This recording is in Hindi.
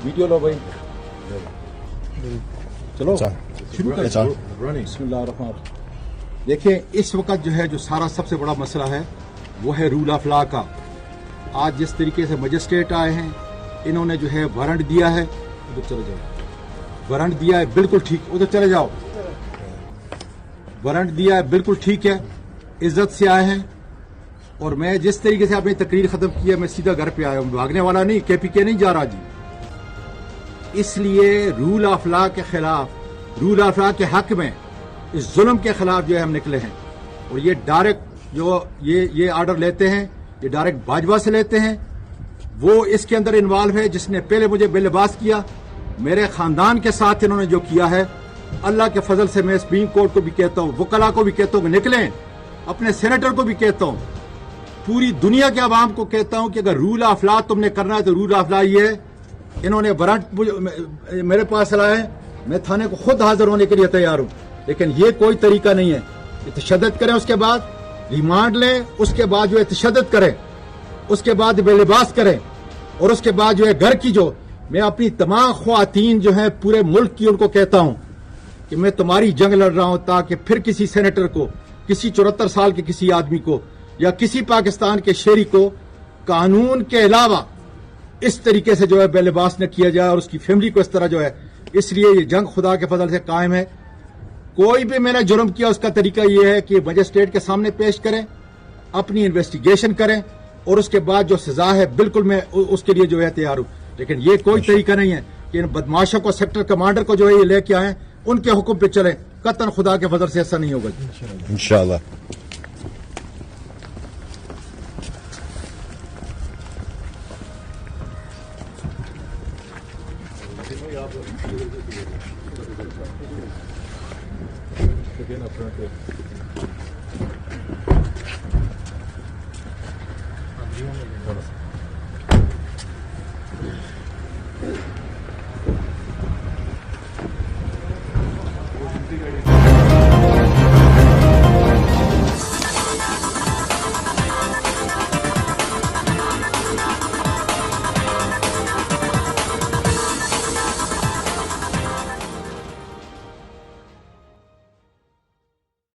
वीडियो लो भाई, चलो शुरू अच्छा। करें। बिस्मिल्लाहिर्रहमानिर्रहीम। देखिए, इस वक्त जो है, जो सारा सबसे बड़ा मसला है वो है रूल ऑफ लॉ का। आज जिस तरीके से मजिस्ट्रेट आए हैं, इन्होंने जो है वारंट दिया है, उधर चले जाओ, वारंट दिया है बिल्कुल ठीक, उधर चले जाओ, वारंट दिया है बिल्कुल ठीक है, इज्जत से आए हैं। और मैं जिस तरीके से आपने तकरीर खत्म किया, मैं सीधा घर पे आया हूं, भागने वाला नहीं, केपीके नहीं जा रहा जी। इसलिए रूल ऑफ लॉ के खिलाफ, रूल ऑफ लॉ के हक में, इस जुल्म के खिलाफ जो है हम निकले हैं। और ये डायरेक्ट जो ये ऑर्डर लेते हैं, ये डायरेक्ट बाजवा से लेते हैं। वो इसके अंदर इन्वॉल्व है जिसने पहले मुझे बेलिबास किया। मेरे खानदान के साथ इन्होंने जो किया है, अल्लाह के फजल से मैं सुप्रीम कोर्ट को भी कहता हूँ, वकला को भी कहता हूँ कि निकलें, अपने सेनेटर को भी कहता हूँ, पूरी दुनिया के आवाम को कहता हूँ कि अगर रूल ऑफ लॉ तुमने करना है तो रूल ऑफ लॉ ये है। इन्होंने वारंट मेरे पास लाए, मैं थाने को खुद हाजिर होने के लिए तैयार हूँ, लेकिन ये कोई तरीका नहीं है। तशद्दुद करें, उसके बाद रिमांड लें, उसके बाद जो है तशद्दुद करें, उसके बाद बेलिबास करें, और उसके बाद जो है घर की जो, मैं अपनी तमाम ख्वातीन जो है पूरे मुल्क की उनको कहता हूं कि मैं तुम्हारी जंग लड़ रहा हूं, ताकि फिर किसी सेनेटर को, किसी 74 साल के किसी आदमी को, या किसी पाकिस्तान के शहरी को कानून के अलावा इस तरीके से जो है बेलिबास न किया जाए, और उसकी फैमिली को इस तरह जो है। इसलिए ये जंग खुदा के फजल से कायम है। कोई भी मैंने जुर्म किया, उसका तरीका यह है कि मजिस्ट्रेट के सामने पेश करें, अपनी इन्वेस्टिगेशन करें, और उसके बाद जो सजा है बिल्कुल मैं उसके लिए जो है तैयार हूं। लेकिन ये कोई तरीका नहीं है कि इन बदमाशों को, सेक्टर कमांडर को जो है ये लेके आए, उनके हुक्म पे चले। कतन खुदा के फजल से ऐसा नहीं होगा इंशाअल्लाह। Again, up front there.